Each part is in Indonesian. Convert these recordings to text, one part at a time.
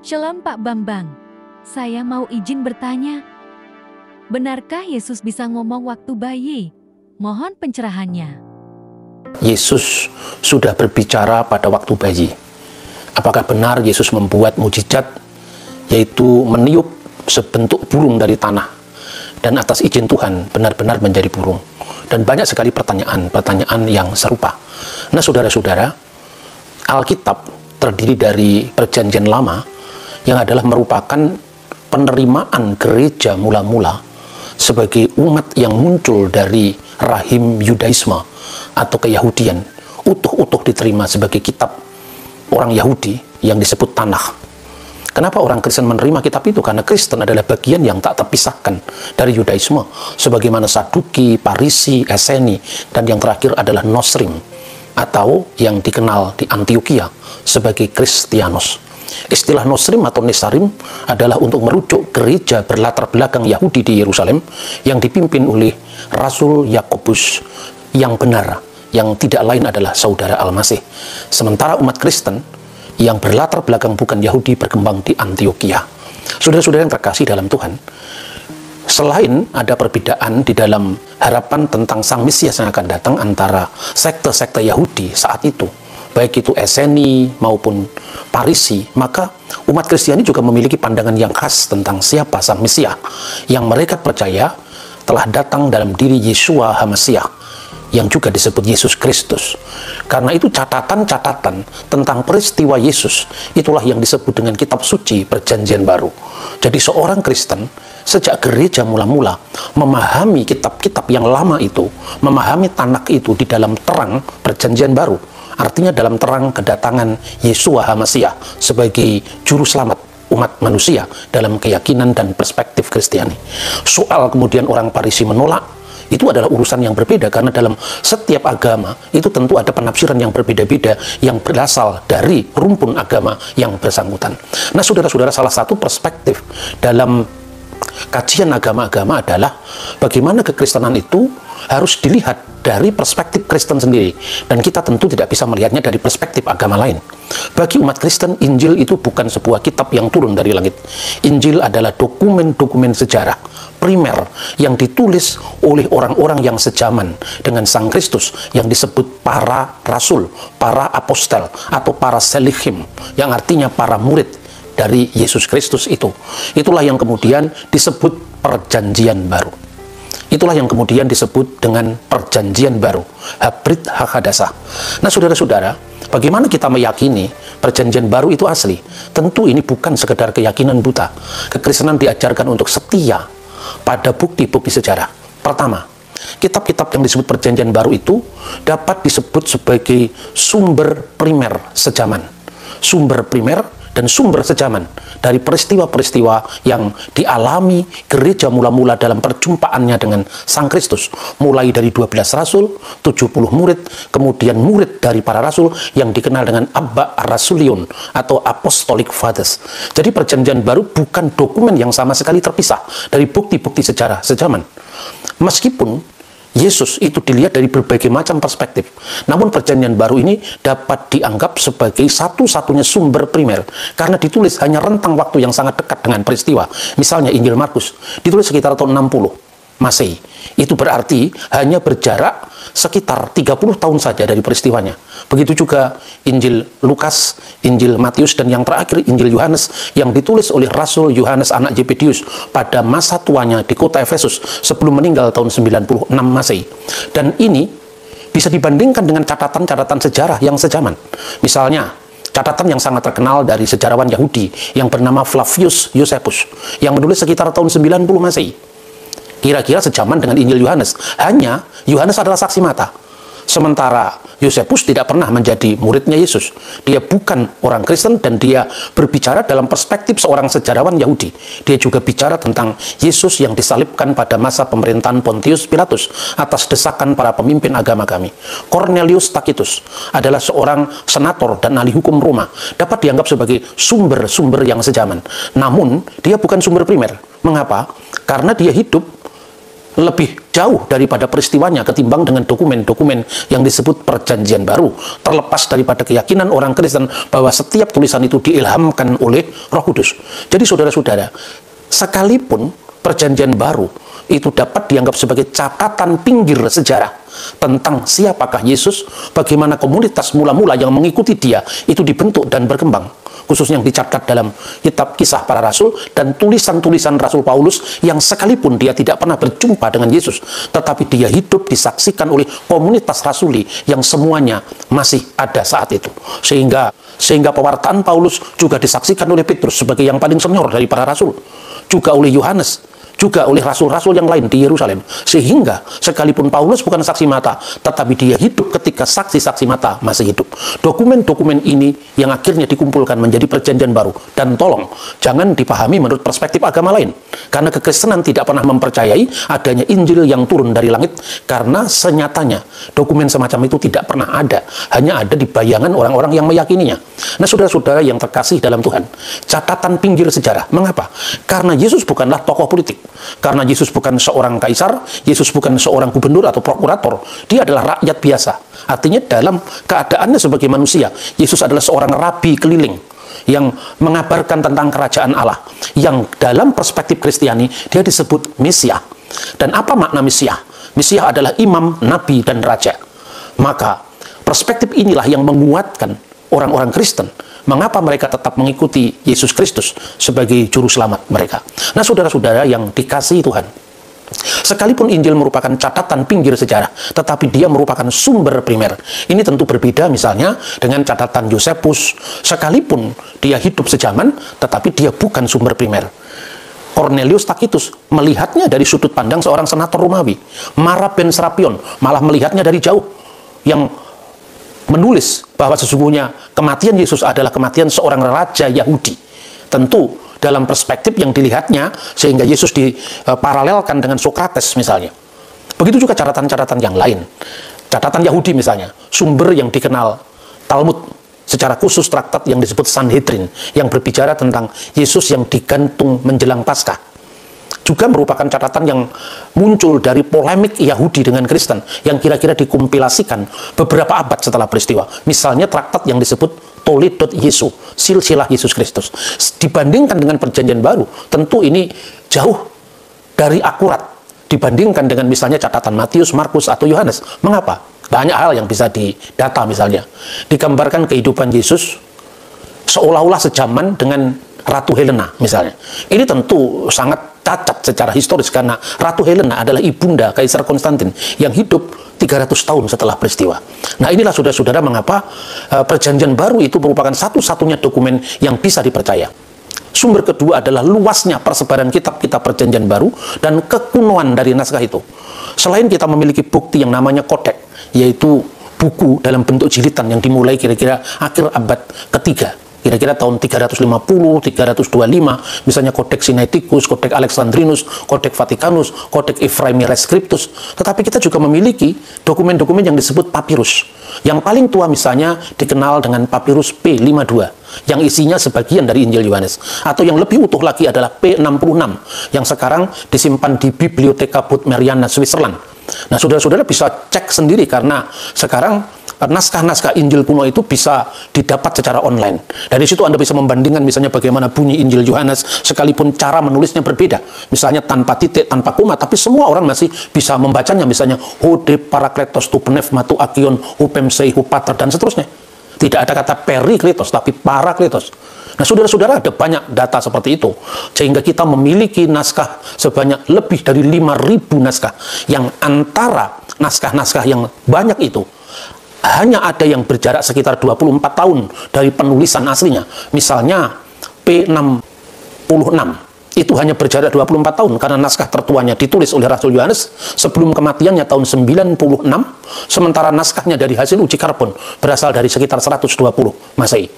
Shalom Pak Bambang, saya mau izin bertanya. Benarkah Yesus bisa ngomong waktu bayi? Mohon pencerahannya. Yesus sudah berbicara pada waktu bayi. Apakah benar Yesus membuat mujizat, yaitu meniup sebentuk burung dari tanah, dan atas izin Tuhan benar-benar menjadi burung? Dan banyak sekali pertanyaan yang serupa. Nah, saudara-saudara, Alkitab terdiri dari Perjanjian Lama yang adalah merupakan penerimaan gereja mula-mula sebagai umat yang muncul dari rahim Yudaisme atau keyahudian, utuh-utuh diterima sebagai kitab orang Yahudi yang disebut Tanakh. Kenapa orang Kristen menerima kitab itu? Karena Kristen adalah bagian yang tak terpisahkan dari Yudaisme, sebagaimana Saduki, Parisi, Eseni, dan yang terakhir adalah Nosrim, atau yang dikenal di Antioquia sebagai Kristianos. Istilah Nosrim atau Nesarim adalah untuk merujuk gereja berlatar belakang Yahudi di Yerusalem yang dipimpin oleh Rasul Yakobus yang benar, yang tidak lain adalah saudara Al-Masih. Sementara umat Kristen yang berlatar belakang bukan Yahudi berkembang di Antioquia. Saudara-saudara yang terkasih dalam Tuhan, selain ada perbedaan di dalam harapan tentang Sang Mesias yang akan datang antara sekte-sekte Yahudi saat itu, baik itu Eseni maupun Parisi, maka umat Kristiani juga memiliki pandangan yang khas tentang siapa Sang Mesias yang mereka percaya telah datang dalam diri Yeshua HaMasiah, yang juga disebut Yesus Kristus. Karena itu catatan-catatan tentang peristiwa Yesus itulah yang disebut dengan kitab suci Perjanjian Baru. Jadi seorang Kristen sejak gereja mula-mula memahami kitab-kitab yang lama itu, memahami Tanakh itu di dalam terang Perjanjian Baru. Artinya dalam terang kedatangan Yeshua HaMasiah sebagai juru selamat umat manusia dalam keyakinan dan perspektif Kristiani. Soal kemudian orang Parisi menolak, itu adalah urusan yang berbeda, karena dalam setiap agama itu tentu ada penafsiran yang berbeda-beda yang berasal dari rumpun agama yang bersangkutan. Nah, saudara-saudara, salah satu perspektif dalam kajian agama-agama adalah bagaimana kekristenan itu harus dilihat dari perspektif Kristen sendiri, dan kita tentu tidak bisa melihatnya dari perspektif agama lain. Bagi umat Kristen, Injil itu bukan sebuah kitab yang turun dari langit. Injil adalah dokumen-dokumen sejarah primer yang ditulis oleh orang-orang yang sejaman dengan Sang Kristus, yang disebut para rasul, para apostel, atau para selichim, yang artinya para murid dari Yesus Kristus itu. Itulah yang kemudian disebut Perjanjian Baru. Itulah yang kemudian disebut dengan Perjanjian Baru, Habrit Hakadasah. Nah, saudara-saudara, bagaimana kita meyakini Perjanjian Baru itu asli? Tentu ini bukan sekedar keyakinan buta. Kekristenan diajarkan untuk setia pada bukti-bukti sejarah. Pertama, kitab-kitab yang disebut Perjanjian Baru itu dapat disebut sebagai sumber primer sejaman. Sumber primer dan sumber sejaman dari peristiwa-peristiwa yang dialami gereja mula-mula dalam perjumpaannya dengan Sang Kristus, mulai dari 12 rasul, 70 murid, kemudian murid dari para rasul yang dikenal dengan Abba Rasulion atau Apostolic Fathers. Jadi Perjanjian Baru bukan dokumen yang sama sekali terpisah dari bukti-bukti sejarah sejaman. Meskipun Yesus itu dilihat dari berbagai macam perspektif, namun Perjanjian Baru ini dapat dianggap sebagai satu-satunya sumber primer karena ditulis hanya rentang waktu yang sangat dekat dengan peristiwa. Misalnya Injil Markus ditulis sekitar tahun 60 Masehi. Itu berarti hanya berjarak sekitar 30 tahun saja dari peristiwanya. Begitu juga Injil Lukas, Injil Matius, dan yang terakhir Injil Yohanes yang ditulis oleh Rasul Yohanes anak Zebedius pada masa tuanya di kota Efesus sebelum meninggal tahun 96 Masehi. Dan ini bisa dibandingkan dengan catatan-catatan sejarah yang sejaman. Misalnya, catatan yang sangat terkenal dari sejarawan Yahudi yang bernama Flavius Josephus yang menulis sekitar tahun 90 Masehi. Kira-kira sejaman dengan Injil Yohanes. Hanya Yohanes adalah saksi mata. Sementara Yosefus tidak pernah menjadi muridnya Yesus. Dia bukan orang Kristen dan dia berbicara dalam perspektif seorang sejarawan Yahudi. Dia juga bicara tentang Yesus yang disalibkan pada masa pemerintahan Pontius Pilatus atas desakan para pemimpin agama kami. Cornelius Tacitus adalah seorang senator dan ahli hukum Roma. Dapat dianggap sebagai sumber-sumber yang sejaman. Namun, dia bukan sumber primer. Mengapa? Karena dia hidup lebih jauh daripada peristiwanya ketimbang dengan dokumen-dokumen yang disebut Perjanjian Baru, terlepas daripada keyakinan orang Kristen bahwa setiap tulisan itu diilhamkan oleh Roh Kudus. Jadi saudara-saudara, sekalipun Perjanjian Baru itu dapat dianggap sebagai catatan pinggir sejarah tentang siapakah Yesus, bagaimana komunitas mula-mula yang mengikuti dia itu dibentuk dan berkembang, khususnya yang dicatat dalam kitab Kisah Para Rasul dan tulisan-tulisan Rasul Paulus, yang sekalipun dia tidak pernah berjumpa dengan Yesus, tetapi dia hidup disaksikan oleh komunitas rasuli yang semuanya masih ada saat itu. Sehingga pewartaan Paulus juga disaksikan oleh Petrus sebagai yang paling senior dari para rasul, juga oleh Yohanes, juga oleh rasul-rasul yang lain di Yerusalem. Sehingga sekalipun Paulus bukan saksi mata, tetapi dia hidup ketika saksi-saksi mata masih hidup. Dokumen-dokumen ini yang akhirnya dikumpulkan menjadi Perjanjian Baru. Dan tolong, jangan dipahami menurut perspektif agama lain, karena kekristenan tidak pernah mempercayai adanya Injil yang turun dari langit, karena senyatanya dokumen semacam itu tidak pernah ada, hanya ada di bayangan orang-orang yang meyakininya. Nah, saudara-saudara yang terkasih dalam Tuhan, catatan pinggir sejarah. Mengapa? Karena Yesus bukanlah tokoh politik, karena Yesus bukan seorang kaisar, Yesus bukan seorang gubernur atau prokurator, dia adalah rakyat biasa. Artinya dalam keadaannya sebagai manusia, Yesus adalah seorang rabi keliling yang mengabarkan tentang kerajaan Allah, yang dalam perspektif Kristiani dia disebut Mesias. Dan apa makna Mesias? Mesias adalah imam, nabi, dan raja. Maka perspektif inilah yang menguatkan orang-orang Kristen, mengapa mereka tetap mengikuti Yesus Kristus sebagai juru selamat mereka. Nah, saudara-saudara yang dikasihi Tuhan, sekalipun Injil merupakan catatan pinggir sejarah, tetapi dia merupakan sumber primer. Ini tentu berbeda misalnya dengan catatan Yosefus. Sekalipun dia hidup sejaman, tetapi dia bukan sumber primer. Cornelius Tacitus melihatnya dari sudut pandang seorang senator Romawi. Mara ben Serapion malah melihatnya dari jauh, yang menulis bahwa sesungguhnya kematian Yesus adalah kematian seorang raja Yahudi. Tentu dalam perspektif yang dilihatnya, sehingga Yesus diparalelkan dengan Sokrates misalnya. Begitu juga catatan-catatan yang lain. Catatan Yahudi misalnya, sumber yang dikenal Talmud, secara khusus traktat yang disebut Sanhedrin, yang berbicara tentang Yesus yang digantung menjelang Paskah, juga merupakan catatan yang muncul dari polemik Yahudi dengan Kristen yang kira-kira dikompilasikan beberapa abad setelah peristiwa. Misalnya traktat yang disebut Toledot Yesu, silsilah Yesus Kristus. Dibandingkan dengan Perjanjian Baru, tentu ini jauh dari akurat dibandingkan dengan misalnya catatan Matius, Markus, atau Yohanes. Mengapa? Banyak hal yang bisa didata misalnya. Digambarkan kehidupan Yesus seolah-olah sejaman dengan Ratu Helena misalnya. Ini tentu sangat cacat secara historis, karena Ratu Helena adalah ibunda Kaisar Konstantin yang hidup 300 tahun setelah peristiwa. Nah, inilah saudara-saudara mengapa Perjanjian Baru itu merupakan satu-satunya dokumen yang bisa dipercaya. Sumber kedua adalah luasnya persebaran kitab-kitab Perjanjian Baru dan kekunoan dari naskah itu. Selain kita memiliki bukti yang namanya kodek, yaitu buku dalam bentuk jilitan yang dimulai kira-kira akhir abad ketiga, kira-kira tahun 350, 325, misalnya Kodek Sinaiticus, Kodek Alexandrinus, Kodek Vaticanus, Kodek Ephraemi Rescriptus. Tetapi kita juga memiliki dokumen-dokumen yang disebut papirus. Yang paling tua misalnya dikenal dengan papirus P52, yang isinya sebagian dari Injil Yohanes. Atau yang lebih utuh lagi adalah P66, yang sekarang disimpan di Bibliotheca Bodmeriana, Switzerland. Nah, saudara-saudara bisa cek sendiri, karena sekarang naskah-naskah Injil kuno itu bisa didapat secara online. Dari situ Anda bisa membandingkan misalnya bagaimana bunyi Injil Yohanes, sekalipun cara menulisnya berbeda. Misalnya tanpa titik, tanpa koma, tapi semua orang masih bisa membacanya. Misalnya Hode Parakletos tu Pneumatu Akion Hupem Sei Hupater, dan seterusnya. Tidak ada kata Perikletos, tapi Parakletos. Nah, saudara-saudara, ada banyak data seperti itu, sehingga kita memiliki naskah sebanyak lebih dari 5.000 naskah, yang antara naskah-naskah yang banyak itu hanya ada yang berjarak sekitar 24 tahun dari penulisan aslinya. Misalnya P66 itu hanya berjarak 24 tahun, karena naskah tertuanya ditulis oleh Rasul Yohanes sebelum kematiannya tahun 96, sementara naskahnya dari hasil uji karbon berasal dari sekitar 120 Masehi.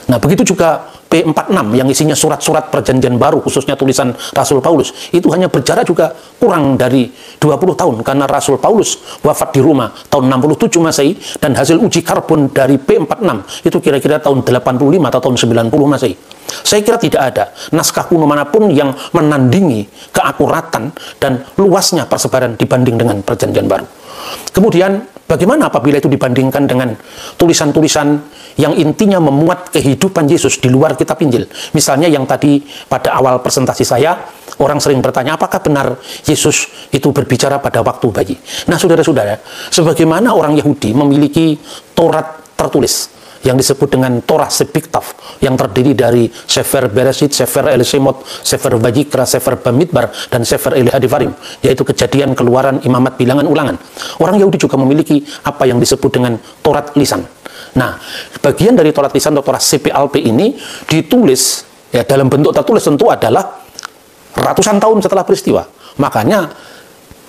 Nah, begitu juga P46 yang isinya surat-surat perjanjian baru, khususnya tulisan Rasul Paulus, itu hanya berjarak juga kurang dari 20 tahun, karena Rasul Paulus wafat di Roma tahun 67 Masehi, dan hasil uji karbon dari P46 itu kira-kira tahun 85 atau tahun 90 Masehi. Saya kira tidak ada naskah kuno manapun yang menandingi keakuratan dan luasnya persebaran dibanding dengan perjanjian baru. Kemudian bagaimana apabila itu dibandingkan dengan tulisan-tulisan yang intinya memuat kehidupan Yesus di luar kitab Injil? Misalnya yang tadi pada awal presentasi saya, orang sering bertanya, apakah benar Yesus itu berbicara pada waktu bayi? Nah, saudara-saudara, sebagaimana orang Yahudi memiliki Taurat tertulis yang disebut dengan Torah Sepiktav, yang terdiri dari Sefer Bereshit, Sefer El-Shemot, Sefer Vayikra, Sefer Bamidbar, dan Sefer Eli-Hadivarim, yaitu Kejadian, Keluaran, Imamat, Bilangan, Ulangan. Orang Yahudi juga memiliki apa yang disebut dengan Taurat Lisan. Nah, bagian dari Taurat Lisan atau Torah CPLP ini ditulis, ya dalam bentuk tertulis tentu adalah ratusan tahun setelah peristiwa. Makanya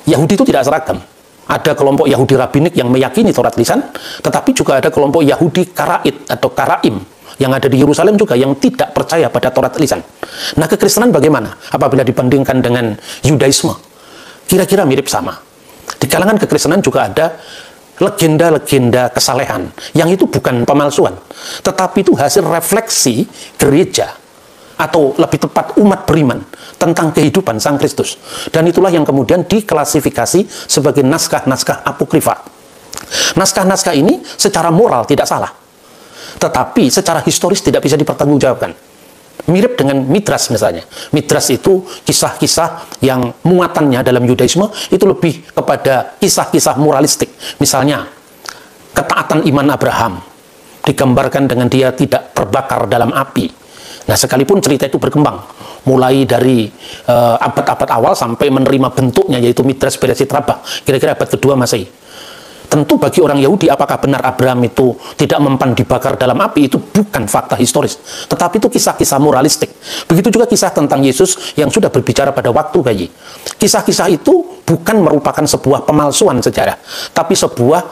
Yahudi itu tidak seragam. Ada kelompok Yahudi Rabbinik yang meyakini Taurat Lisan, tetapi juga ada kelompok Yahudi Karaid atau Karaim yang ada di Yerusalem juga yang tidak percaya pada Taurat Lisan. Nah, kekristenan bagaimana apabila dibandingkan dengan Yudaisme? Kira-kira mirip sama. Di kalangan kekristenan juga ada legenda-legenda kesalehan yang itu bukan pemalsuan, tetapi itu hasil refleksi gereja, atau lebih tepat umat beriman tentang kehidupan Sang Kristus. Dan itulah yang kemudian diklasifikasi sebagai naskah-naskah apokrifa. Naskah-naskah ini secara moral tidak salah, tetapi secara historis tidak bisa dipertanggungjawabkan. Mirip dengan Midras misalnya. Midras itu kisah-kisah yang muatannya dalam Yudaisme itu lebih kepada kisah-kisah moralistik. Misalnya, ketaatan iman Abraham digambarkan dengan dia tidak terbakar dalam api. Nah, sekalipun cerita itu berkembang mulai dari abad-abad awal sampai menerima bentuknya, yaitu Midras Bereshit Rabbah, kira-kira abad kedua Masehi. Tentu bagi orang Yahudi, apakah benar Abraham itu tidak mempan dibakar dalam api, itu bukan fakta historis, tetapi itu kisah-kisah moralistik. Begitu juga kisah tentang Yesus yang sudah berbicara pada waktu bayi. Kisah-kisah itu bukan merupakan sebuah pemalsuan sejarah, tapi sebuah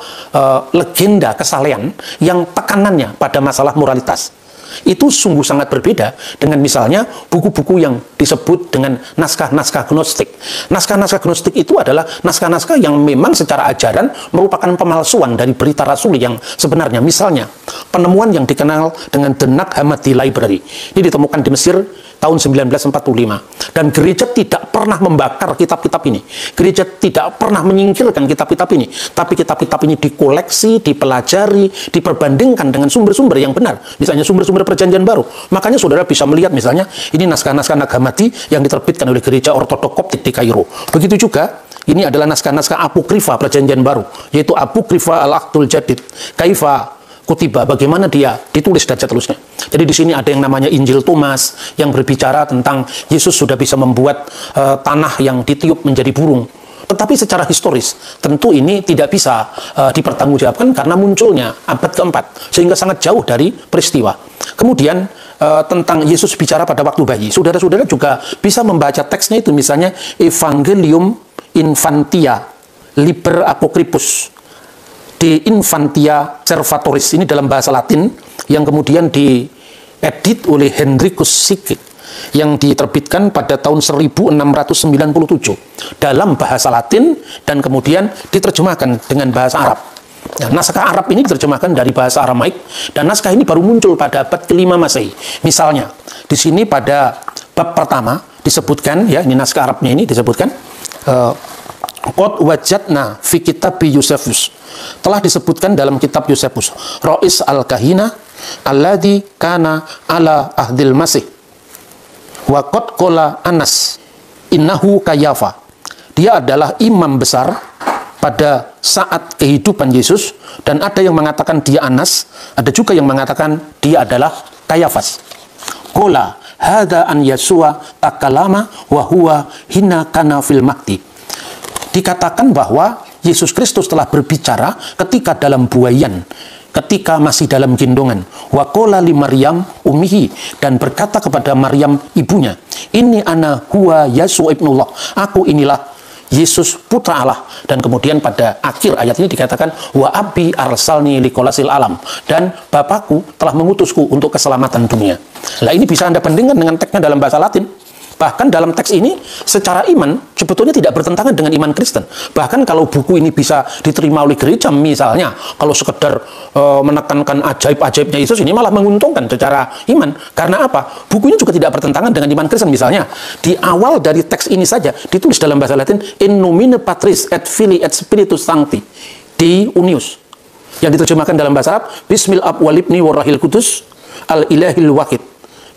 legenda kesalehan yang tekanannya pada masalah moralitas. Itu sungguh sangat berbeda dengan misalnya buku-buku yang disebut dengan naskah-naskah gnostik. Naskah-naskah gnostik itu adalah naskah-naskah yang memang secara ajaran merupakan pemalsuan dari berita rasuli yang sebenarnya. Misalnya, penemuan yang dikenal dengan The Nag Hammadi Library. Ini ditemukan di Mesir tahun 1945. Dan gereja tidak pernah membakar kitab-kitab ini. Gereja tidak pernah menyingkirkan kitab-kitab ini. Tapi kitab-kitab ini dikoleksi, dipelajari, diperbandingkan dengan sumber-sumber yang benar. Misalnya sumber-sumber perjanjian baru. Makanya saudara bisa melihat misalnya, ini naskah-naskah Nag Hammadi yang diterbitkan oleh gereja ortodok Koptik di Kairo. Begitu juga, ini adalah naskah-naskah apokrifa perjanjian baru, yaitu Apokrifa Al-Aqdul Jadid, Kaifa Kutiba, bagaimana dia ditulis dan seterusnya. Jadi di sini ada yang namanya Injil Thomas yang berbicara tentang Yesus sudah bisa membuat tanah yang ditiup menjadi burung. Tetapi secara historis tentu ini tidak bisa dipertanggungjawabkan karena munculnya abad keempat, sehingga sangat jauh dari peristiwa. Kemudian tentang Yesus bicara pada waktu bayi, saudara-saudara juga bisa membaca teksnya itu, misalnya Evangelium Infantia Liber Apocryphus De Infantia Servatoris, ini dalam bahasa Latin yang kemudian diedit oleh Henricus Sicket yang diterbitkan pada tahun 1697 dalam bahasa Latin dan kemudian diterjemahkan dengan bahasa Arab. Nah, naskah Arab ini diterjemahkan dari bahasa Aramaik dan naskah ini baru muncul pada abad ke-5 Masehi. Misalnya, di sini pada bab pertama disebutkan, ya ini naskah Arabnya ini disebutkan, Qad wajadna fi kitabi Yusefus, telah disebutkan dalam kitab Yusefus, Rois al-Kahina alladhi kana ala ahdil masih wa qad qala Anas innahu Kayafa, dia adalah imam besar pada saat kehidupan Yesus, dan ada yang mengatakan dia Anas, ada juga yang mengatakan dia adalah Kayafas. Qala hadza an Yasua takalama wa huwa hina kana fil mahdi, dikatakan bahwa Yesus Kristus telah berbicara ketika dalam buayan, ketika masih dalam gendongan. Wa qala li Maryam ummihi, dan berkata kepada Maryam ibunya, ini ana huwa Yesu ibnullah, aku inilah Yesus putra Allah, dan kemudian pada akhir ayat ini dikatakan wa abi arsalni liqolasil alam, dan Bapakku telah mengutusku untuk keselamatan dunia. Nah, ini bisa Anda bandingkan dengan teksnya dalam bahasa Latin. Bahkan dalam teks ini secara iman sebetulnya tidak bertentangan dengan iman Kristen. Bahkan kalau buku ini bisa diterima oleh gereja, misalnya kalau sekedar menekankan ajaib-ajaibnya Yesus, ini malah menguntungkan secara iman. Karena apa? Buku ini juga tidak bertentangan dengan iman Kristen. Misalnya di awal dari teks ini saja ditulis dalam bahasa Latin in nomine Patris et Filii et Spiritus Sancti Dei Unius, yang diterjemahkan dalam bahasa Arab Bismil Ab Walibni Warahil Kudus Al Ilahil Wahid,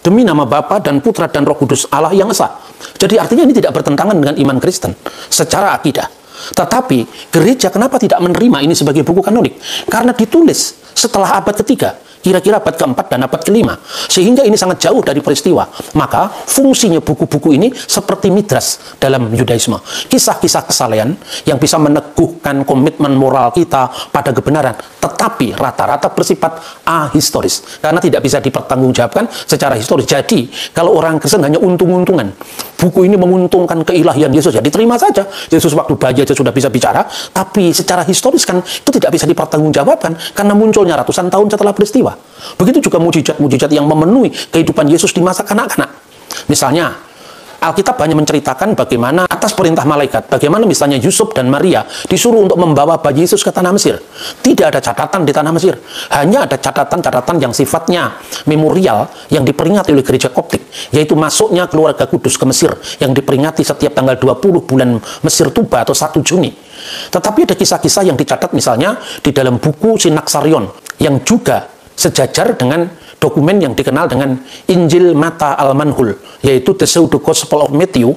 demi nama Bapa dan Putra dan Roh Kudus Allah yang Esa. Jadi artinya ini tidak bertentangan dengan iman Kristen secara akidah. Tetapi gereja kenapa tidak menerima ini sebagai buku kanonik? Karena ditulis setelah abad ketiga, kira-kira abad keempat dan abad kelima, sehingga ini sangat jauh dari peristiwa. Maka fungsinya buku-buku ini seperti midras dalam Yudaisme, kisah-kisah kesalehan yang bisa meneguhkan komitmen moral kita pada kebenaran, tetapi rata-rata bersifat ahistoris karena tidak bisa dipertanggungjawabkan secara historis. Jadi kalau orang Kristen hanya untung-untungan, buku ini menguntungkan keilahian Yesus, ya diterima saja. Yesus waktu bayi aja sudah bisa bicara, tapi secara historis kan itu tidak bisa dipertanggungjawabkan karena munculnya ratusan tahun setelah peristiwa. Begitu juga mujizat-mujizat yang memenuhi kehidupan Yesus di masa kanak-kanak. Misalnya Alkitab hanya menceritakan bagaimana atas perintah malaikat, bagaimana misalnya Yusuf dan Maria disuruh untuk membawa bayi Yesus ke tanah Mesir. Tidak ada catatan di tanah Mesir. Hanya ada catatan-catatan yang sifatnya memorial yang diperingati oleh gereja Koptik, yaitu masuknya keluarga kudus ke Mesir yang diperingati setiap tanggal 20 bulan Mesir Tuba atau 1 Juni. Tetapi ada kisah-kisah yang dicatat misalnya di dalam buku Sinaksarion yang juga sejajar dengan dokumen yang dikenal dengan Injil Mata Al-Manhul, yaitu The Pseudo Gospel of Matthew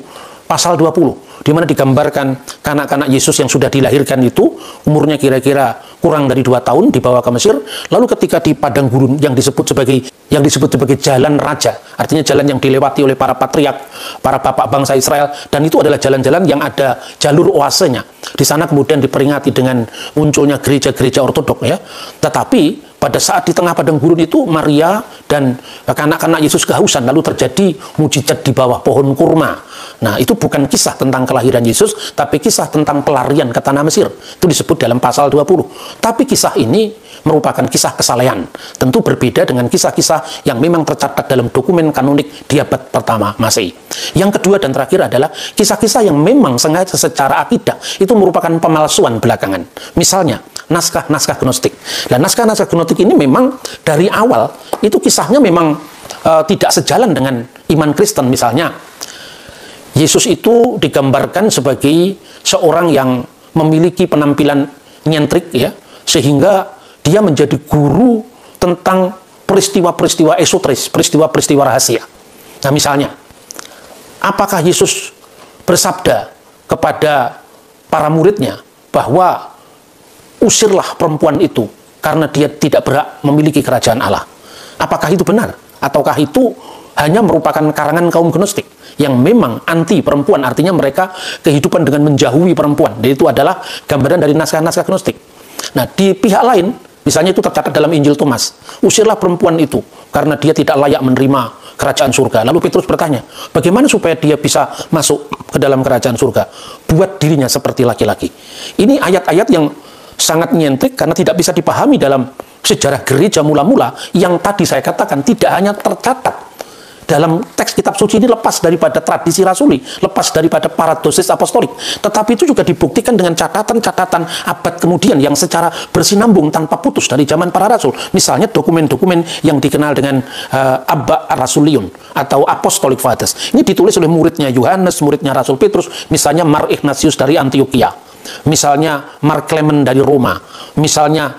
pasal 20, di mana digambarkan kanak-kanak Yesus yang sudah dilahirkan itu umurnya kira-kira kurang dari 2 tahun dibawa ke Mesir, lalu ketika di padang gurun yang disebut sebagai jalan raja, artinya jalan yang dilewati oleh para patriark, para bapak bangsa Israel, dan itu adalah jalan-jalan yang ada jalur oasenya. Di sana kemudian diperingati dengan munculnya gereja-gereja ortodok, ya. Tetapi pada saat di tengah padang gurun itu Maria dan anak-anak Yesus kehausan, lalu terjadi mujizat di bawah pohon kurma. Nah, itu bukan kisah tentang kelahiran Yesus, tapi kisah tentang pelarian ke tanah Mesir. Itu disebut dalam pasal 20. Tapi kisah ini merupakan kisah kesalehan. Tentu berbeda dengan kisah-kisah yang memang tercatat dalam dokumen kanonik di abad pertama Masehi. Yang kedua dan terakhir adalah kisah-kisah yang memang sengaja secara akidah itu merupakan pemalsuan belakangan. Misalnya naskah-naskah gnostik. Dan naskah-naskah gnostik ini memang dari awal itu kisahnya memang tidak sejalan dengan iman Kristen. Misalnya Yesus itu digambarkan sebagai seorang yang memiliki penampilan nyentrik, ya, sehingga dia menjadi guru tentang peristiwa-peristiwa esoteris, peristiwa-peristiwa rahasia. Nah, misalnya apakah Yesus bersabda kepada para muridnya bahwa usirlah perempuan itu karena dia tidak berhak memiliki kerajaan Allah? Apakah itu benar? Ataukah itu hanya merupakan karangan kaum gnostik yang memang anti perempuan, artinya mereka kehidupan dengan menjauhi perempuan? Dan itu adalah gambaran dari naskah-naskah gnostik. Nah, di pihak lain, misalnya itu tercatat dalam Injil Thomas, usirlah perempuan itu karena dia tidak layak menerima kerajaan surga. Lalu Petrus bertanya, bagaimana supaya dia bisa masuk ke dalam kerajaan surga? Buat dirinya seperti laki-laki. Ini ayat-ayat yang sangat nyentrik karena tidak bisa dipahami dalam sejarah gereja mula-mula yang tadi saya katakan tidak hanya tercatat dalam teks kitab suci ini, lepas daripada tradisi rasuli, lepas daripada paradosis apostolik, tetapi itu juga dibuktikan dengan catatan-catatan abad kemudian yang secara bersinambung tanpa putus dari zaman para rasul. Misalnya dokumen-dokumen yang dikenal dengan Abba Rasulion atau Apostolic Fathers. Ini ditulis oleh muridnya Yohanes, muridnya Rasul Petrus, misalnya Mar Ignatius dari Antioquia, misalnya Mark Clement dari Roma, misalnya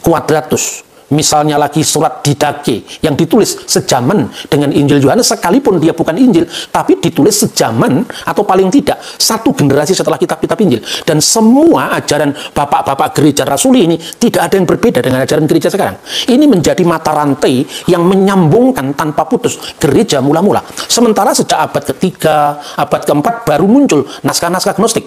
Quadratus, misalnya lagi surat Didache yang ditulis sejaman dengan Injil Yohanes, sekalipun dia bukan Injil, tapi ditulis sejaman atau paling tidak satu generasi setelah kitab-kitab Injil. Dan semua ajaran bapak-bapak gereja rasuli ini tidak ada yang berbeda dengan ajaran gereja sekarang. Ini menjadi mata rantai yang menyambungkan tanpa putus gereja mula-mula. Sementara sejak abad ketiga, abad keempat baru muncul naskah-naskah gnostik.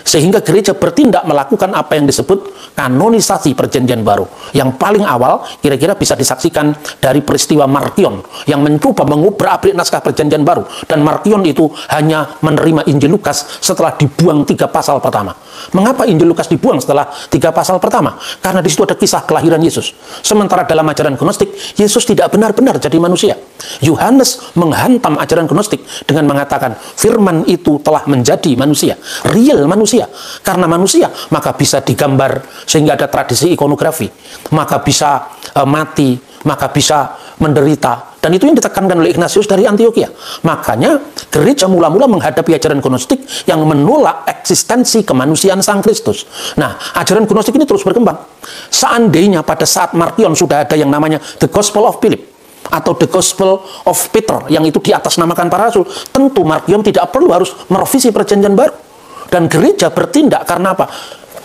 Sehingga gereja bertindak melakukan apa yang disebut kanonisasi perjanjian baru. Yang paling awal kira-kira bisa disaksikan dari peristiwa Markion yang mencoba mengubrak-abrik naskah perjanjian baru. Dan Markion itu hanya menerima Injil Lukas setelah dibuang 3 pasal pertama. Mengapa Injil Lukas dibuang setelah 3 pasal pertama? Karena di situ ada kisah kelahiran Yesus. Sementara dalam ajaran gnostik, Yesus tidak benar-benar jadi manusia. Yohanes menghantam ajaran gnostik dengan mengatakan firman itu telah menjadi manusia, real manusia. Karena manusia, maka bisa digambar sehingga ada tradisi ikonografi, maka bisa mati, maka bisa menderita. Dan itu yang ditekankan oleh Ignatius dari Antioquia. Makanya gereja mula-mula menghadapi ajaran gnostik yang menolak eksistensi kemanusiaan Sang Kristus. Nah, ajaran gnostik ini terus berkembang. Seandainya pada saat Markion sudah ada yang namanya The Gospel of Philip atau The Gospel of Peter yang itu di atas namakan para rasul, tentu Markion tidak perlu harus merevisi perjanjian baru. Dan gereja bertindak karena apa?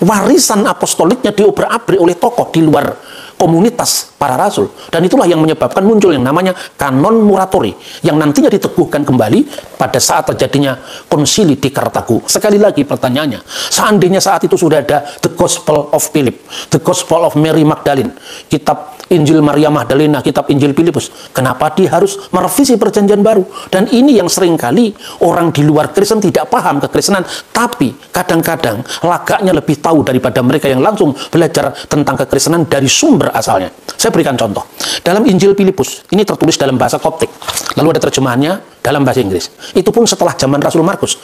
Warisan apostoliknya diobrak-abrik oleh tokoh di luar komunitas para rasul. Dan itulah yang menyebabkan muncul yang namanya kanon muratori yang nantinya diteguhkan kembali pada saat terjadinya konsili di Kartago. Sekali lagi pertanyaannya, seandainya saat itu sudah ada The Gospel of Philip, The Gospel of Mary Magdalene, kitab Injil Maria Magdalena, kitab Injil Filipus, kenapa dia harus merevisi perjanjian baru? Dan ini yang seringkali orang di luar Kristen tidak paham kekristenan, tapi kadang-kadang lagaknya lebih tahu daripada mereka yang langsung belajar tentang kekristenan dari sumber asalnya. Saya berikan contoh. Dalam Injil Filipus, ini tertulis dalam bahasa Koptik, lalu ada terjemahannya dalam bahasa Inggris. Itu pun setelah zaman Rasul Markus.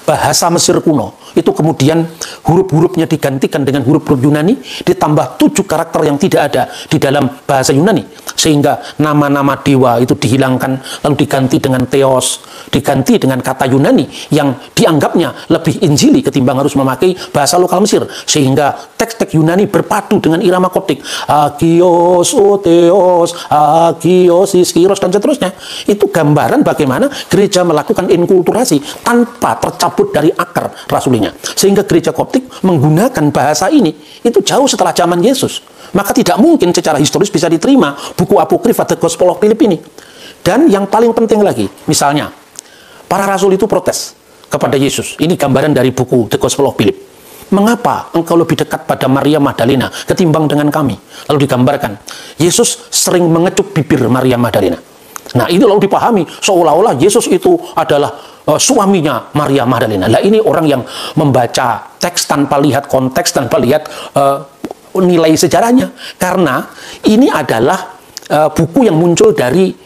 Bahasa Mesir kuno itu kemudian huruf-hurufnya digantikan dengan huruf-huruf Yunani, ditambah 7 karakter yang tidak ada di dalam bahasa Yunani, sehingga nama-nama dewa itu dihilangkan lalu diganti dengan theos, diganti dengan kata Yunani yang dianggapnya lebih injili ketimbang harus memakai bahasa lokal Mesir, sehingga teks-teks Yunani berpadu dengan irama Koptik, agios, theos, agios, iskiros, dan seterusnya. Itu gambaran bagaimana gereja melakukan inkulturasi tanpa tercabut dari akar rasulinya. Sehingga gereja Koptik menggunakan bahasa ini itu jauh setelah zaman Yesus. Maka tidak mungkin secara historis bisa diterima buku apokrif The Gospel of Philip ini. Dan yang paling penting lagi, misalnya para rasul itu protes kepada Yesus. Ini gambaran dari buku The Gospel of Philip. Mengapa engkau lebih dekat pada Maria Magdalena ketimbang dengan kami? Lalu digambarkan, Yesus sering mengecup bibir Maria Magdalena. Nah, ini lalu dipahami seolah-olah Yesus itu adalah suaminya Maria Magdalena. Nah, ini orang yang membaca teks tanpa lihat konteks, tanpa lihat nilai sejarahnya. Karena ini adalah buku yang muncul dari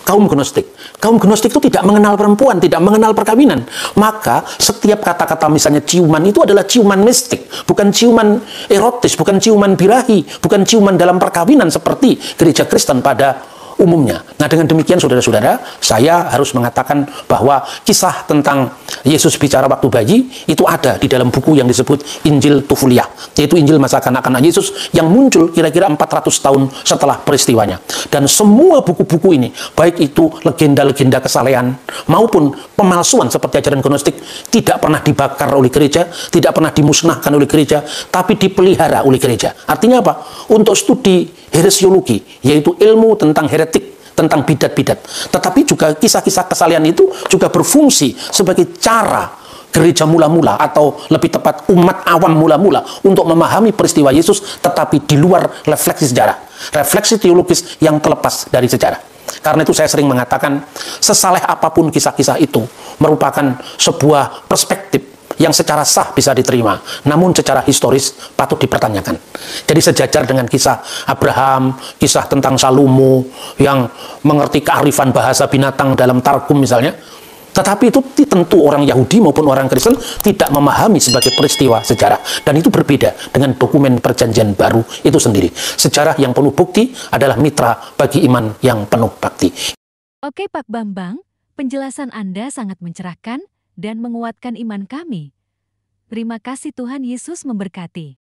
kaum gnostik. Kaum gnostik itu tidak mengenal perempuan, tidak mengenal perkawinan. Maka setiap kata-kata misalnya ciuman itu adalah ciuman mistik, bukan ciuman erotis, bukan ciuman birahi, bukan ciuman dalam perkawinan seperti gereja Kristen pada umumnya. Nah, dengan demikian saudara-saudara, saya harus mengatakan bahwa kisah tentang Yesus bicara waktu bayi itu ada di dalam buku yang disebut Injil Tufulia, yaitu Injil masa kanak-kanak Yesus yang muncul kira-kira 400 tahun setelah peristiwanya. Dan semua buku-buku ini, baik itu legenda-legenda kesalehan maupun pemalsuan seperti ajaran gnostik, tidak pernah dibakar oleh gereja, tidak pernah dimusnahkan oleh gereja, tapi dipelihara oleh gereja. Artinya apa? Untuk studi heresiologi, yaitu ilmu tentang heretik, tentang bidat-bidat. Tetapi juga kisah-kisah kesalehan itu juga berfungsi sebagai cara gereja mula-mula, atau lebih tepat umat awam mula-mula, untuk memahami peristiwa Yesus, tetapi di luar refleksi sejarah, refleksi teologis yang terlepas dari sejarah. Karena itu saya sering mengatakan, sesaleh apapun kisah-kisah itu merupakan sebuah perspektif yang secara sah bisa diterima, namun secara historis patut dipertanyakan. Jadi sejajar dengan kisah Abraham, kisah tentang Salomo yang mengerti kearifan bahasa binatang dalam Targum misalnya, tetapi itu tentu orang Yahudi maupun orang Kristen tidak memahami sebagai peristiwa sejarah. Dan itu berbeda dengan dokumen perjanjian baru itu sendiri. Sejarah yang penuh bukti adalah mitra bagi iman yang penuh bakti. Oke Pak Bambang, penjelasan Anda sangat mencerahkan dan menguatkan iman kami. Terima kasih, Tuhan Yesus memberkati.